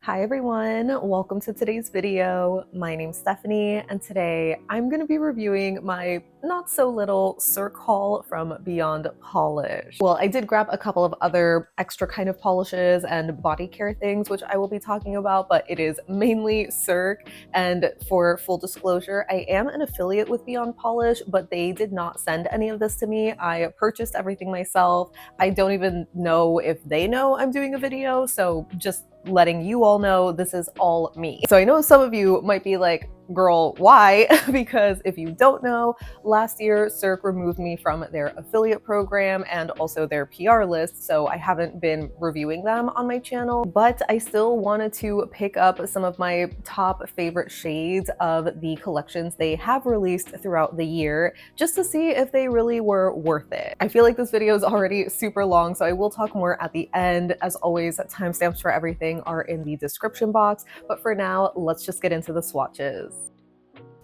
Hi everyone, welcome to today's video. My name's Stephanie and today I'm going to be reviewing my not so little Cirque haul from Beyond Polish. Well, I did grab a couple of other extra kind of polishes and body care things which I will be talking about, but it is mainly Cirque. And for full disclosure, I am an affiliate with Beyond Polish, but they did not send any of this to me. I purchased everything myself. I don't even know if they know I'm doing a video, so just letting you all know this is all me. So I know some of you might be like, girl, why? Because if you don't know, last year Cirque removed me from their affiliate program and also their PR list, so I haven't been reviewing them on my channel, but I still wanted to pick up some of my top favorite shades of the collections they have released throughout the year, just to see if they really were worth it. I feel like this video is already super long, so I will talk more at the end. As always, timestamps for everything are in the description box, but for now, let's just get into the swatches.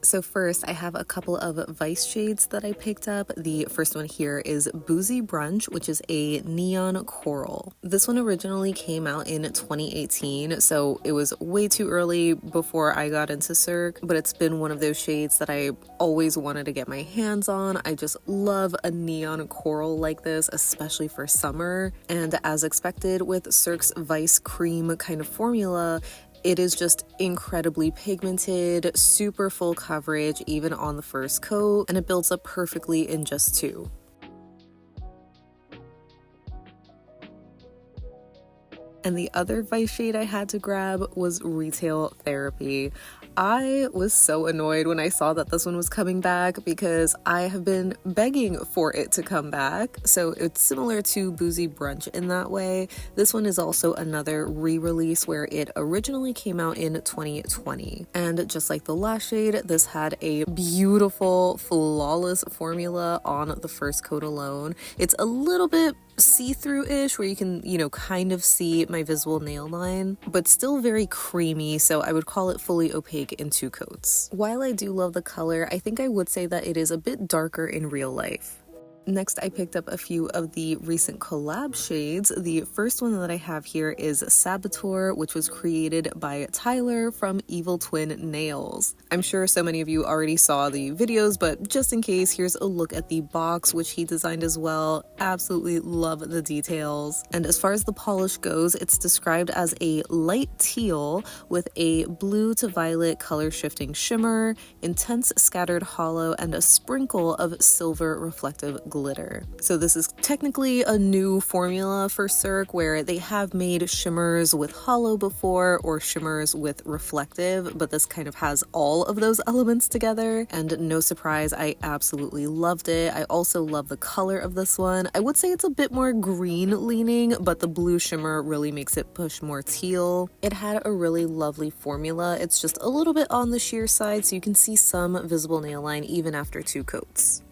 So first, I have a couple of Vice shades that I picked up. The first one here is Boozy Brunch, which is a neon coral. This one originally came out in 2018, so it was way too early before I got into Cirque, but it's been one of those shades that I always wanted to get my hands on. I just love a neon coral like this, especially for summer. And as expected with Cirque's Vice Cream kind of formula, it is just incredibly pigmented, super full coverage even on the first coat, and it builds up perfectly in just two. And the other Vice shade I had to grab was Retail Therapy. I was so annoyed when I saw that this one was coming back because I have been begging for it to come back. So it's similar to Boozy Brunch in that way. This one is also another re-release where it originally came out in 2020. And just like the last shade, this had a beautiful, flawless formula on the first coat alone. It's a little bit see-through-ish where you can, kind of see my visible nail line, but still very creamy, so I would call it fully opaque in two coats. While I do love the color, I think I would say that it is a bit darker in real life. Next, I picked up a few of the recent collab shades. The first one that I have here is Saboteur, which was created by Tyler from Evil Twin Nails. I'm sure so many of you already saw the videos, but just in case, here's a look at the box, which he designed as well. Absolutely love the details. And as far as the polish goes, it's described as a light teal with a blue to violet color shifting shimmer, intense scattered hollow, and a sprinkle of silver reflective glitter. So this is technically a new formula for Cirque where they have made shimmers with hollow before or shimmers with reflective, but this kind of has all of those elements together, and no surprise, I absolutely loved it. I also love the color of this one. I would say it's a bit more green leaning, but the blue shimmer really makes it push more teal. It had a really lovely formula. It's just a little bit on the sheer side, so you can see some visible nail line even after two coats.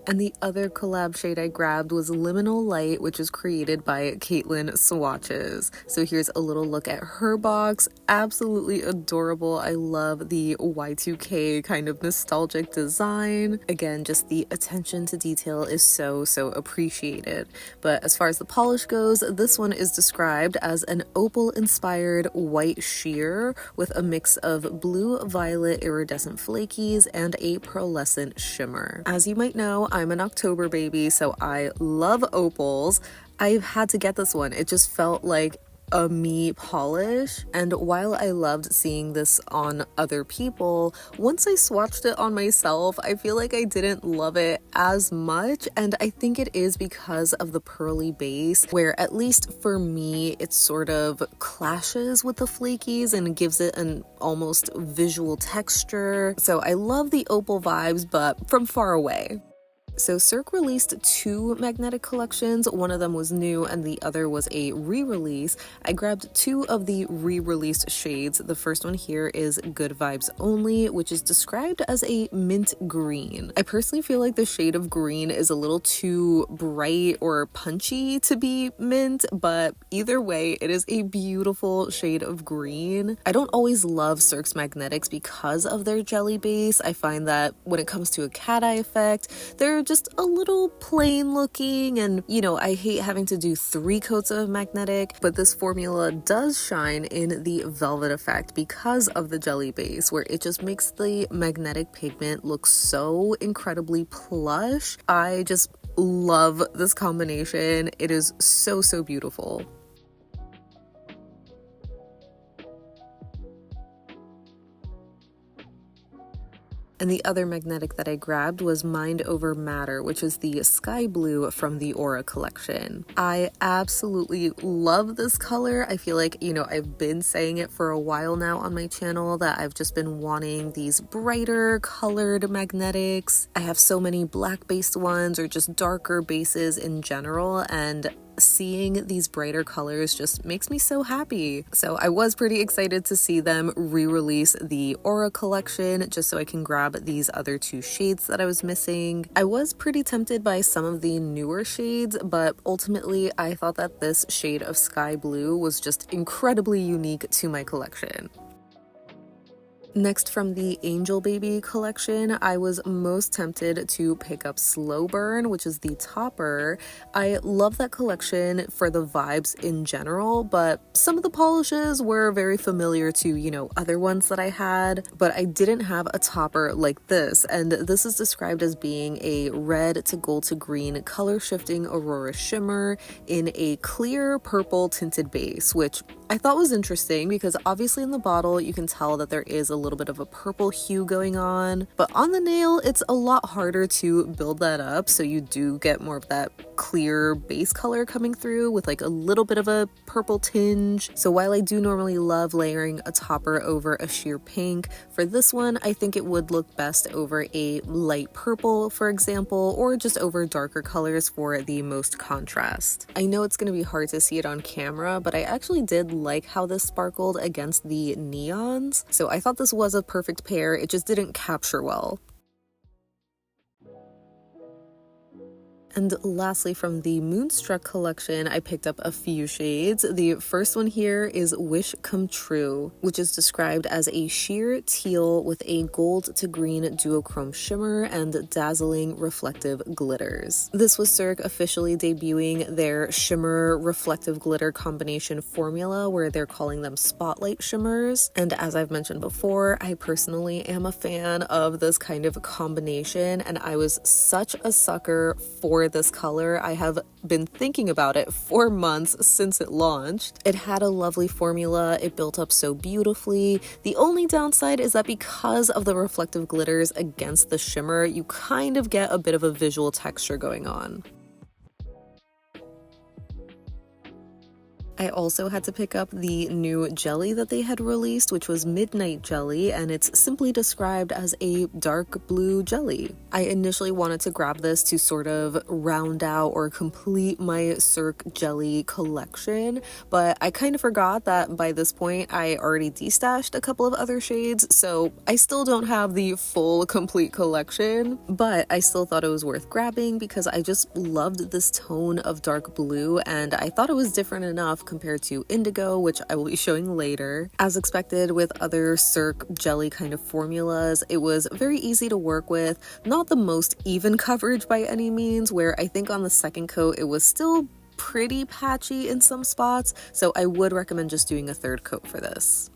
And the other collab shade I grabbed was Liminal Light, which was created by SWATCHES. So here's a little look at her box. Absolutely adorable. I love the Y2K kind of nostalgic design. Again, just the attention to detail is so appreciated. But as far as the polish goes, this one is described as an opal-inspired white sheer with a mix of blue-violet iridescent flakies and a pearlescent shimmer. As you might know, I'm an October baby, so I love opals. I've had to get this one. It just felt like a me polish, and while I loved seeing this on other people, once I swatched it on myself, I feel like I didn't love it as much, and I think it is because of the pearly base, where at least for me, it sort of clashes with the flakies and gives it an almost visual texture. So I love the opal vibes, but from far away. So Cirque released two magnetic collections. One of them was new and the other was a re-release. I grabbed two of the re-released shades. The first one here is Good Vibes Only, which is described as a mint green. I personally feel like the shade of green is a little too bright or punchy to be mint, but either way, it is a beautiful shade of green. I don't always love Cirque's magnetics because of their jelly base. I find that when it comes to a cat eye effect, they're just a little plain looking, and you know, I hate having to do 3 coats of magnetic, but this formula does shine in the velvet effect because of the jelly base, where it just makes the magnetic pigment look so incredibly plush. I just love this combination. It is so beautiful. And the other magnetic that I grabbed was Mind Over Matter, which is the sky blue from the Aura collection. I absolutely love this color. I feel like, you know, I've been saying it for a while now on my channel that I've just been wanting these brighter colored magnetics. I have so many black based ones or just darker bases in general, and seeing these brighter colors just makes me so happy. So I was pretty excited to see them re-release the Aura collection just so I can grab these other 2 shades that I was missing. I was pretty tempted by some of the newer shades, but ultimately I thought that this shade of sky blue was just incredibly unique to my collection. Next, from the Angel Baby collection, I was most tempted to pick up Slow Burn, which is the topper. I love that collection for the vibes in general, but some of the polishes were very familiar to, you know, other ones that I had, but I didn't have a topper like this, and this is described as being a red to gold to green color shifting Aurora shimmer in a clear purple tinted base, which I thought was interesting because obviously in the bottle you can tell that there is a little bit of a purple hue going on, but on the nail it's a lot harder to build that up, so you do get more of that clear base color coming through with like a little bit of a purple tinge. So while I do normally love layering a topper over a sheer pink, for this one I think it would look best over a light purple, for example, or just over darker colors for the most contrast. I know it's going to be hard to see it on camera, but I actually did like how this sparkled against the neons, so I thought this was a perfect pair. It just didn't capture well. And lastly, from the Moonstruck collection, I picked up a few shades. The first one here is Wish Come True, which is described as a sheer teal with a gold to green duochrome shimmer and dazzling reflective glitters. This was Cirque officially debuting their shimmer reflective glitter combination formula, where they're calling them spotlight shimmers. And as I've mentioned before, I personally am a fan of this kind of combination, and I was such a sucker for this color. I have been thinking about it for months since it launched. It had a lovely formula. It built up so beautifully. The only downside is that because of the reflective glitters against the shimmer, you kind of get a bit of a visual texture going on. I also had to pick up the new jelly that they had released, which was Midnight Jelly, and it's simply described as a dark blue jelly. I initially wanted to grab this to sort of round out or complete my Cirque jelly collection, but I kind of forgot that by this point I already destashed a couple of other shades, so I still don't have the full complete collection, but I still thought it was worth grabbing because I just loved this tone of dark blue, and I thought it was different enough compared to Indigo, which I will be showing later. As expected with other Cirque jelly kind of formulas, it was very easy to work with. Not the most even coverage by any means, where I think on the second coat it was still pretty patchy in some spots, so I would recommend just doing a third coat for this.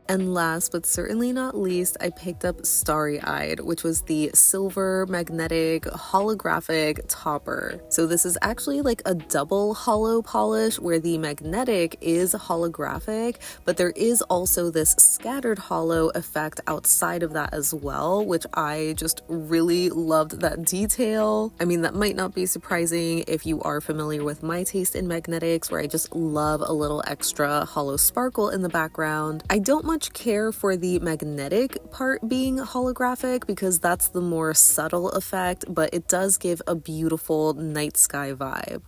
And last but certainly not least, I picked up Starry Eyed, which was the silver magnetic holographic topper. So this is actually like a double holo polish where the magnetic is holographic, but there is also this scattered holo effect outside of that as well, which I just really loved that detail. I mean, that might not be surprising if you are familiar with my taste in magnetics, where I just love a little extra holo sparkle in the background. I don't much care for the magnetic part being holographic because that's the more subtle effect, but it does give a beautiful night sky vibe.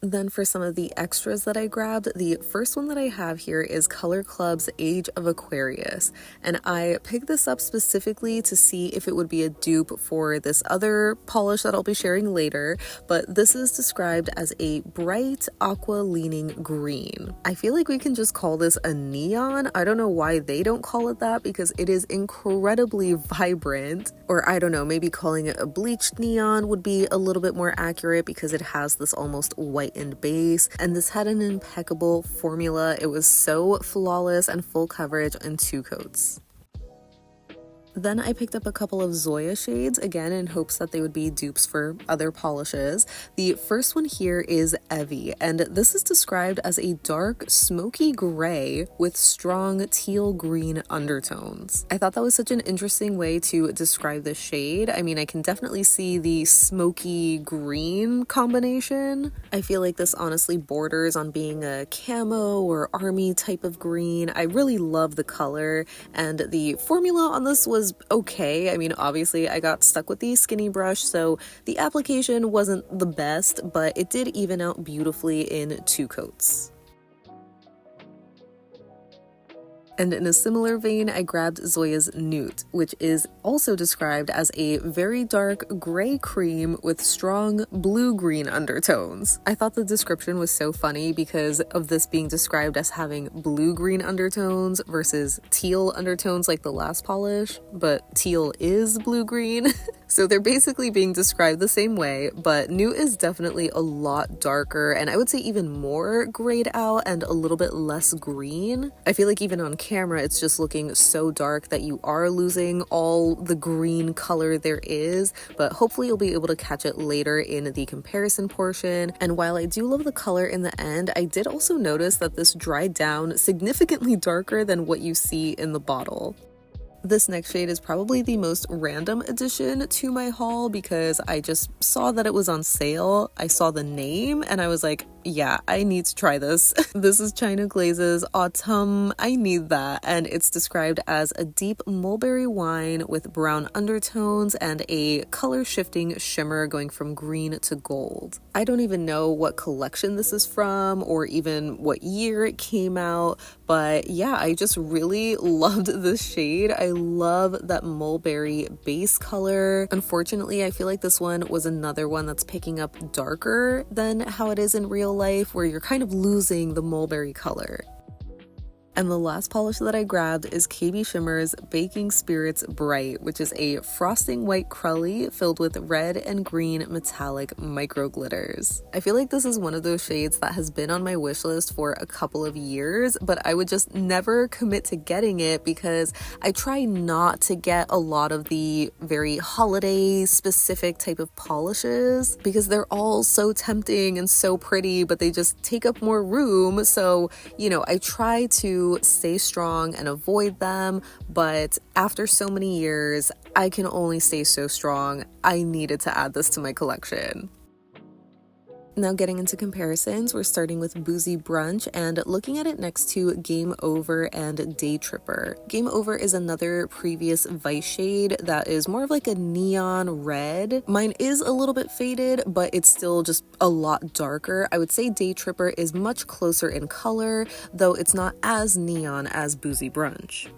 Then for some of the extras that I grabbed, the first one that I have here is Color Club's Age of Aquarius. And I picked this up specifically to see if it would be a dupe for this other polish that I'll be sharing later. But this is described as a bright aqua leaning green. I feel like we can just call this a neon. I don't know why they don't call it that because it is incredibly vibrant. Or I don't know, maybe calling it a bleached neon would be a little bit more accurate because it has this almost whitened base, and this had an impeccable formula. It was so flawless and full coverage in 2 coats. Then I picked up a couple of Zoya shades, again in hopes that they would be dupes for other polishes. The first one here is Evvie, and this is described as a dark smoky gray with strong teal green undertones. I thought that was such an interesting way to describe the shade. I mean, I can definitely see the smoky green combination. I feel like this honestly borders on being a camo or army type of green. I really love the color, and the formula on this was okay. I mean, obviously I got stuck with the skinny brush, so the application wasn't the best, but it did even out beautifully in 2 coats. And in a similar vein, I grabbed Zoya's Noot, which is also described as a very dark gray cream with strong blue-green undertones. I thought the description was so funny because of this being described as having blue-green undertones versus teal undertones like the last polish, but teal is blue-green. So they're basically being described the same way, but Noot is definitely a lot darker, and I would say even more grayed out and a little bit less green. I feel like even on camera it's just looking so dark that you are losing all the green color there is, but hopefully you'll be able to catch it later in the comparison portion. And while I do love the color in the end, I did also notice that this dried down significantly darker than what you see in the bottle. This next shade is probably the most random addition to my haul because I just saw that it was on sale. I saw the name and I was like, yeah, I need to try this. This is China Glaze's Aut-um. I need that. And it's described as a deep mulberry wine with brown undertones and a color shifting shimmer going from green to gold. I don't even know what collection this is from or even what year it came out, but yeah, I just really loved this shade. I love that mulberry base color. Unfortunately, I feel like this one was another one that's picking up darker than how it is in real life, where you're kind of losing the mulberry color. And the last polish that I grabbed is KBShimmer's Baking Spirits Bright, which is a frosting white crully filled with red and green metallic micro glitters. I feel like this is one of those shades that has been on my wish list for a couple of years, but I would just never commit to getting it because I try not to get a lot of the very holiday specific type of polishes because they're all so tempting and so pretty, but they just take up more room. So, you know, I try to stay strong and avoid them, but after so many years, I can only stay so strong. I needed to add this to my collection. Now getting into comparisons, we're starting with Boozy Brunch and looking at it next to Game Over and Day Tripper. Game Over is another previous Vice shade that is more of like a neon red. Mine is a little bit faded, but it's still just a lot darker. I would say Day Tripper is much closer in color, though it's not as neon as Boozy Brunch.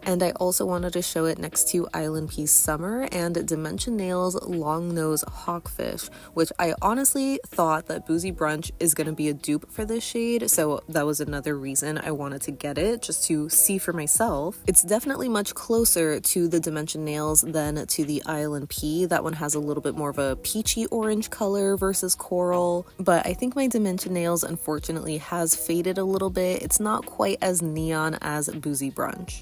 And I also wanted to show it next to ILNP Summer and Dimension Nails Longnose Hawkfish, which I honestly thought that Boozy Brunch is going to be a dupe for this shade, so that was another reason I wanted to get it, just to see for myself. It's definitely much closer to the Dimension Nails than to the ILNP. That one has a little bit more of a peachy orange color versus coral, but I think my Dimension Nails unfortunately has faded a little bit. It's not quite as neon as Boozy Brunch.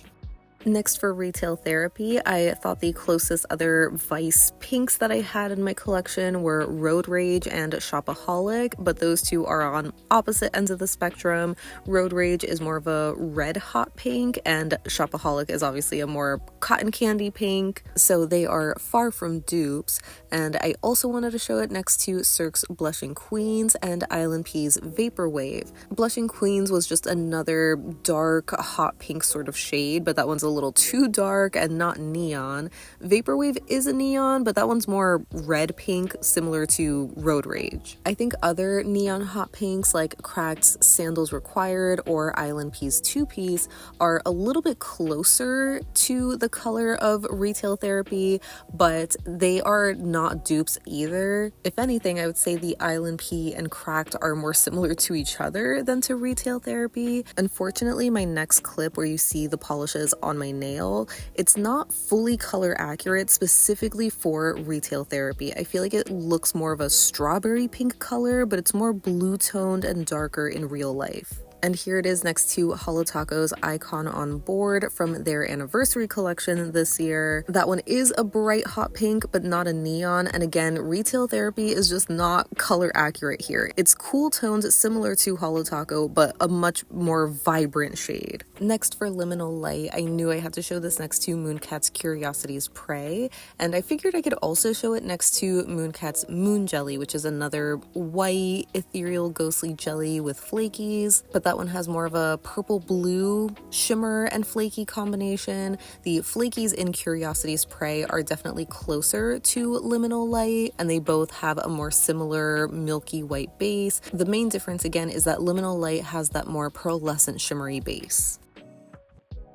Next for Retail Therapy, I thought the closest other Vice pinks that I had in my collection were Road Rage and Shopaholic, but those two are on opposite ends of the spectrum. Road Rage is more of a red hot pink and Shopaholic is obviously a more cotton candy pink, so they are far from dupes. And I also wanted to show it next to Cirque's Blushing Queens and ILNP's Vaporwave. Blushing Queens was just another dark hot pink sort of shade, but that one's a little too dark and not neon. Vaporwave is a neon, but that one's more red pink, similar to Road Rage. I think other neon hot pinks like Cracked Sandals Required or ILNP's two-piece are a little bit closer to the color of Retail Therapy, but they are not dupes either. If anything, I would say the ILNP and Cracked are more similar to each other than to Retail Therapy. Unfortunately, my next clip where you see the polishes on my nail, it's not fully color accurate specifically for Retail Therapy. I feel like it looks more of a strawberry pink color, but it's more blue toned and darker in real life. And here it is next to Holo Taco's Icon on Board from their anniversary collection this year. That one is a bright hot pink, but not a neon. And again, Retail Therapy is just not color accurate here. It's cool tones similar to Holo Taco, but a much more vibrant shade. Next for Liminal Light, I knew I had to show this next to Mooncat's Curiosity's Prey. And I figured I could also show it next to Mooncat's Moonjelly, which is another white, ethereal, ghostly jelly with flakies. But that one has more of a purple blue shimmer and flaky combination. The flakies in Curiosity's Prey are definitely closer to Liminal Light, and they both have a more similar milky white base. The main difference again is that Liminal Light has that more pearlescent shimmery base.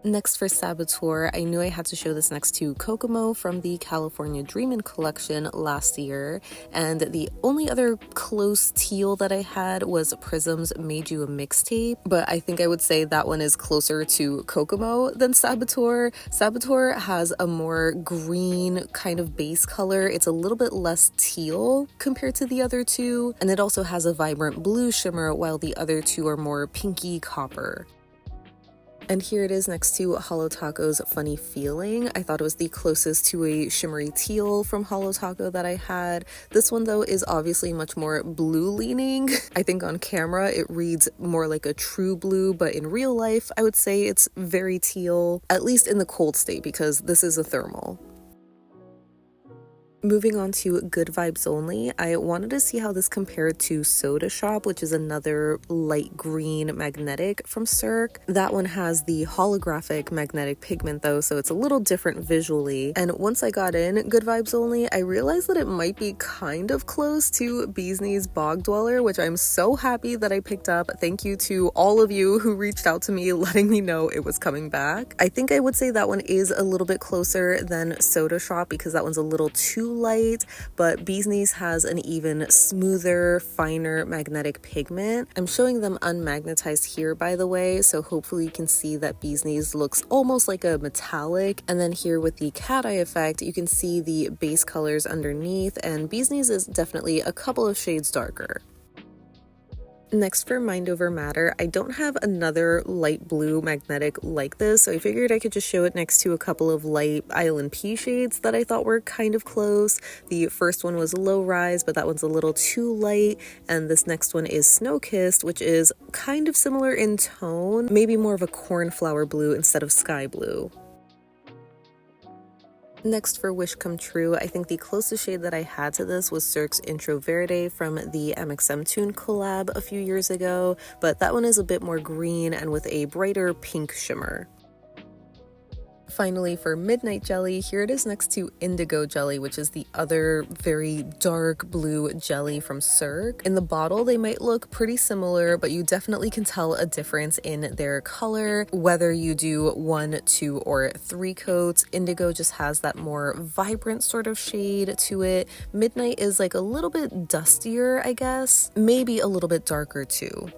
Next for Saboteur, I knew I had to show this next to Kokomo from the California Dreamin' collection last year, and the only other close teal that I had was Prism's Made You a Mixtape, but I think I would say that one is closer to Kokomo than Saboteur. Saboteur has a more green kind of base color. It's a little bit less teal compared to the other two, and it also has a vibrant blue shimmer while the other two are more pinky copper. And here it is next to Holo Taco's Funny Feeling. I thought it was the closest to a shimmery teal from Holo Taco that I had. This one though is obviously much more blue leaning. I think on camera it reads more like a true blue, but in real life I would say it's very teal, at least in the cold state because this is a thermal. Moving on to Good Vibes Only, I wanted to see how this compared to Soda Shop, which is another light green magnetic from Cirque. That one has the holographic magnetic pigment though, so it's a little different visually. And once I got in Good Vibes Only, I realized that it might be kind of close to Bee's Knees Bog Dweller, which I'm so happy that I picked up. Thank you to all of you who reached out to me letting me know it was coming back. I think I would say that one is a little bit closer than Soda Shop because that one's a little too light, but Bee's Knees has an even smoother, finer magnetic pigment. I'm showing them unmagnetized here, by the way, so hopefully you can see that Bee's Knees looks almost like a metallic. And then here with the cat eye effect, you can see the base colors underneath, and Bee's Knees is definitely a couple of shades darker. Next for Mind Over Matter, I don't have another light blue magnetic like this, so I figured I could just show it next to a couple of light ILNP shades that I thought were kind of close. The first one was Low Rise, but that one's a little too light, and this next one is Snowkissed, which is kind of similar in tone, maybe more of a cornflower blue instead of sky blue. Next for Wish Come True, I think the closest shade that I had to this was Cirque's Introverde from the MXM Tune collab a few years ago, but that one is a bit more green and with a brighter pink shimmer. Finally, for Midnight Jelly, here it is next to Indigo Jelly, which is the other very dark blue jelly from Cirque. In the bottle, they might look pretty similar, but you definitely can tell a difference in their color. Whether you do 1, 2, or 3 coats, Indigo just has that more vibrant sort of shade to it. Midnight is like a little bit dustier, I guess. Maybe a little bit darker too.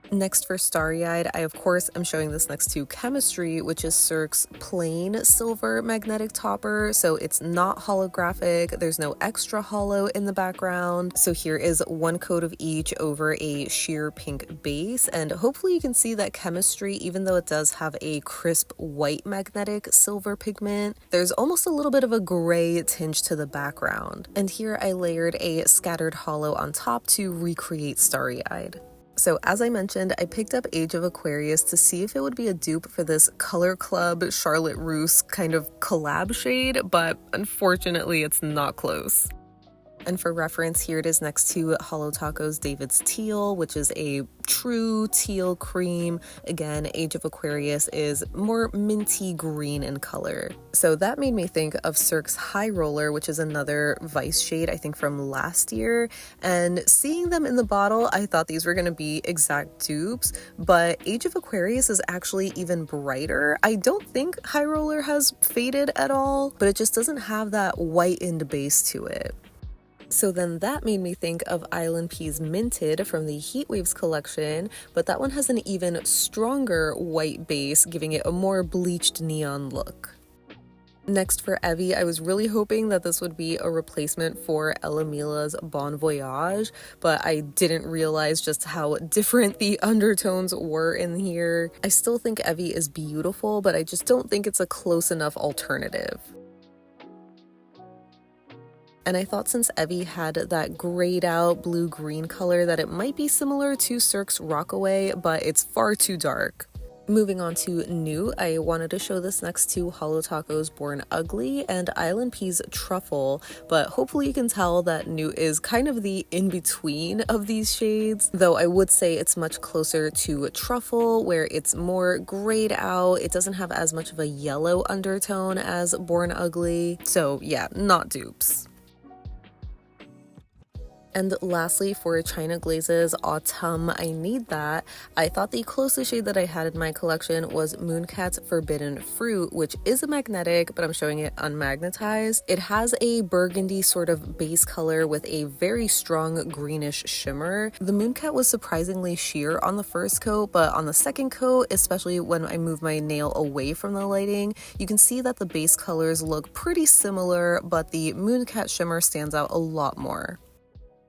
Next for Starry Eyed, I of course am showing this next to Chemistry, which is Cirque's plain silver magnetic topper, so it's not holographic, there's no extra holo in the background. So here is 1 coat of each over a sheer pink base, and hopefully you can see that Chemistry, even though it does have a crisp white magnetic silver pigment, there's almost a little bit of a gray tinge to the background. And here I layered a scattered holo on top to recreate Starry Eyed. So as I mentioned, I picked up Age of Aquarius to see if it would be a dupe for this Color Club Charlotte Russe kind of collab shade, but unfortunately it's not close. And for reference, here it is next to Holo Taco's David's Teal, which is a true teal cream. Again, Age of Aquarius is more minty green in color. So that made me think of Cirque's High Roller, which is another Vice shade, I think from last year. And seeing them in the bottle, I thought these were going to be exact dupes, but Age of Aquarius is actually even brighter. I don't think High Roller has faded at all, but it just doesn't have that whitened base to it. So then that made me think of ILNP's Minted from the Heatwaves collection, but that one has an even stronger white base, giving it a more bleached neon look. Next for Evvie, I was really hoping that this would be a replacement for Ella Mila's Bon Voyage, but I didn't realize just how different the undertones were in here. I still think Evvie is beautiful, but I just don't think it's a close enough alternative. And I thought since Evvie had that grayed out blue-green color that it might be similar to Cirque's Rockaway, but it's far too dark. Moving on to Noot, I wanted to show this next to Holo Taco's Born Ugly and ILNP's Truffle, but hopefully you can tell that Noot is kind of the in-between of these shades, though I would say it's much closer to Truffle, where it's more grayed out. It doesn't have as much of a yellow undertone as Born Ugly, so yeah, not dupes. And lastly, for China Glaze's Aut-um, I Need That, I thought the closest shade that I had in my collection was Mooncat's Forbidden Fruit, which is a magnetic, but I'm showing it unmagnetized. It has a burgundy sort of base color with a very strong greenish shimmer. The Mooncat was surprisingly sheer on the first coat, but on the second coat, especially when I move my nail away from the lighting, you can see that the base colors look pretty similar, but the Mooncat shimmer stands out a lot more.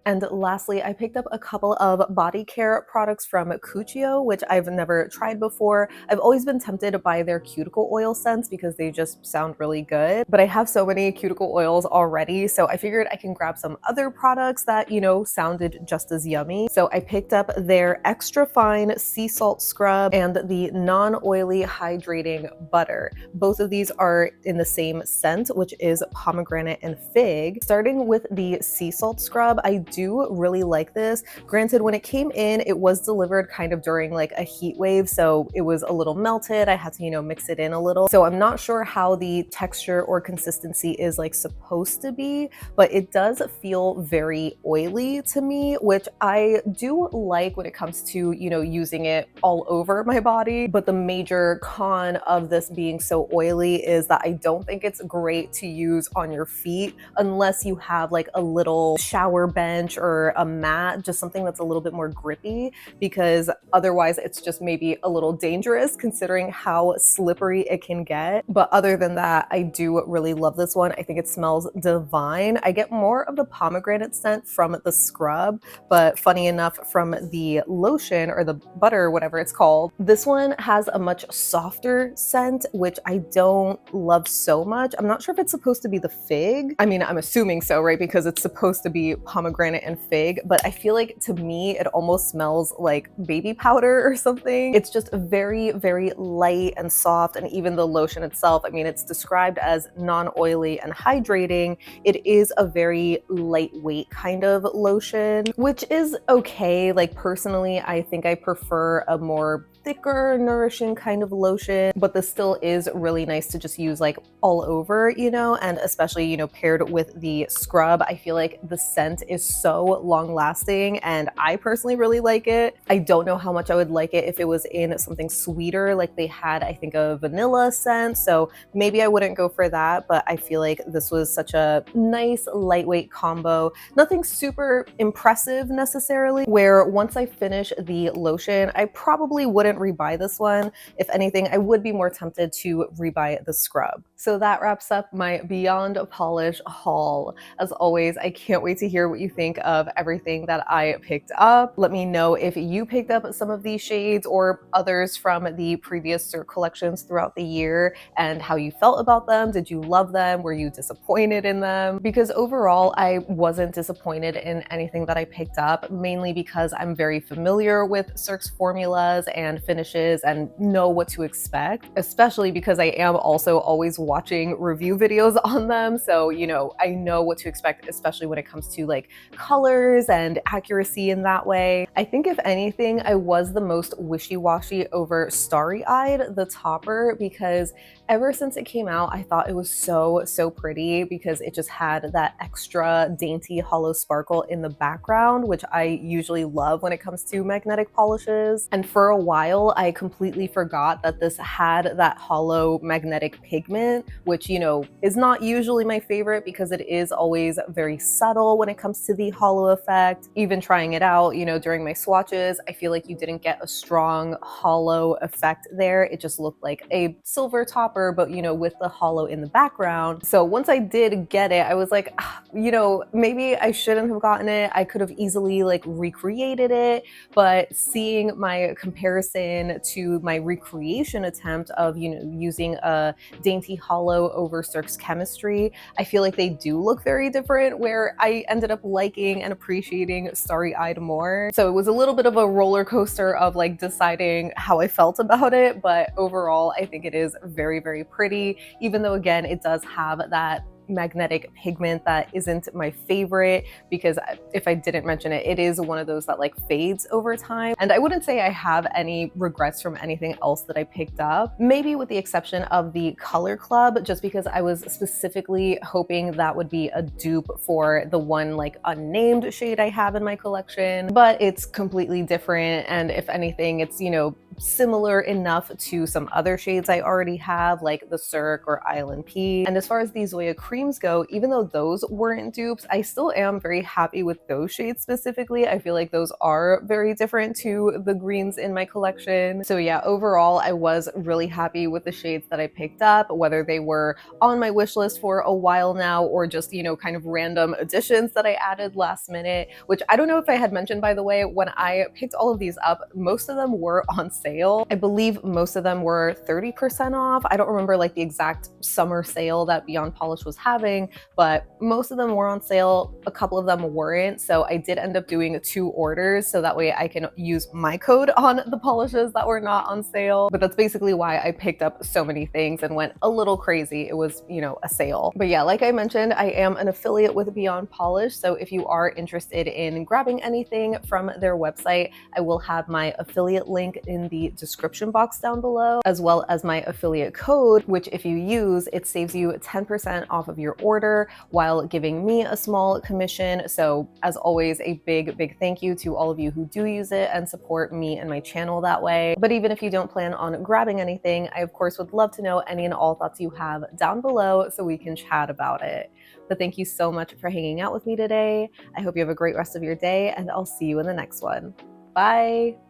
And lastly, I picked up a couple of body care products from Cuccio, which I've never tried before. I've always been tempted by their cuticle oil scents because they just sound really good, but I have so many cuticle oils already, so I figured I can grab some other products that, you know, sounded just as yummy. So I picked up their extra fine sea salt scrub and the non-oily hydrating butter. Both of these are in the same scent, which is pomegranate and fig. Starting with the sea salt scrub, I do really like this. Granted, when it came in, it was delivered kind of during like a heat wave, so it was a little melted. I had to, you know, mix it in a little. So I'm not sure how the texture or consistency is like supposed to be, but it does feel very oily to me, which I do like when it comes to, you know, using it all over my body. But the major con of this being so oily is that I don't think it's great to use on your feet unless you have like a little shower bench or a mat, just something that's a little bit more grippy, because otherwise it's just maybe a little dangerous considering how slippery it can get. But other than that, I do really love this one. I think it smells divine. I get more of the pomegranate scent from the scrub, but funny enough, from the lotion or the butter, whatever it's called, this one has a much softer scent, which I don't love so much. I'm not sure if it's supposed to be the fig. I mean, I'm assuming so, right? Because it's supposed to be pomegranate and fig, but I feel like to me, it almost smells like baby powder or something. It's just very, very light and soft. And even the lotion itself, I mean, it's described as non-oily and hydrating. It is a very lightweight kind of lotion, which is okay. Like personally, I think I prefer a more thicker, nourishing kind of lotion, but this still is really nice to just use like all over, you know, and especially, you know, paired with the scrub, I feel like the scent is so long lasting and I personally really like it. I don't know how much I would like it if it was in something sweeter, like they had, I think, a vanilla scent, so maybe I wouldn't go for that, but I feel like this was such a nice lightweight combo. Nothing super impressive necessarily, where once I finish the lotion, I probably wouldn't rebuy this one. If anything, I would be more tempted to rebuy the scrub. So that wraps up my Beyond Polish haul. As always, I can't wait to hear what you think of everything that I picked up. Let me know if you picked up some of these shades or others from the previous Cirque collections throughout the year and how you felt about them. Did you love them? Were you disappointed in them? Because overall, I wasn't disappointed in anything that I picked up, mainly because I'm very familiar with Cirque's formulas and finishes and know what to expect, especially because I am also always watching review videos on them, so you know, I know what to expect, especially when it comes to like colors and accuracy in that way. I think if anything, I was the most wishy-washy over Starry Eyed, the topper, because ever since it came out, I thought it was so pretty because it just had that extra dainty hollow sparkle in the background, which I usually love when it comes to magnetic polishes. And for a while, I completely forgot that this had that hollow magnetic pigment, which, you know, is not usually my favorite because it is always very subtle when it comes to the hollow effect. Even trying it out, you know, during my swatches, I feel like you didn't get a strong hollow effect there. It just looked like a silver topper, but you know, with the hollow in the background. So once I did get it, I was like, you know, maybe I shouldn't have gotten it. I could have easily like recreated it, but seeing my comparison to my recreation attempt of, you know, using a dainty hollow over Cirque's chemistry, I feel like they do look very different, where I ended up liking and appreciating Starry Eyed more. So it was a little bit of a roller coaster of like deciding how I felt about it, but overall I think it is very pretty, even though again it does have that magnetic pigment that isn't my favorite, because if I didn't mention it, it is one of those that like fades over time. And I wouldn't say I have any regrets from anything else that I picked up, maybe with the exception of the Color Club, just because I was specifically hoping that would be a dupe for the one like unnamed shade I have in my collection, but it's completely different. And if anything, it's, you know, similar enough to some other shades I already have, like the Cirque or ILNP. And as far as the Zoya creams go, even though those weren't dupes, I still am very happy with those shades specifically. I feel like those are very different to the greens in my collection. So yeah, overall, I was really happy with the shades that I picked up, whether they were on my wish list for a while now or just, you know, kind of random additions that I added last minute, which I don't know if I had mentioned, by the way, when I picked all of these up, most of them were on sale. I believe most of them were 30% off. I don't remember like the exact summer sale that Beyond Polish was having, but most of them were on sale. A couple of them weren't. So I did end up doing 2 orders so that way I can use my code on the polishes that were not on sale. But that's basically why I picked up so many things and went a little crazy. It was, you know, a sale. But yeah, like I mentioned, I am an affiliate with Beyond Polish. So if you are interested in grabbing anything from their website, I will have my affiliate link in the description box down below, as well as my affiliate code, which if you use, it saves you 10% off of your order while giving me a small commission. So as always, a big thank you to all of you who do use it and support me and my channel that way. But even if you don't plan on grabbing anything, I of course would love to know any and all thoughts you have down below so we can chat about it. But thank you so much for hanging out with me today. I hope you have a great rest of your day, and I'll see you in the next one. Bye!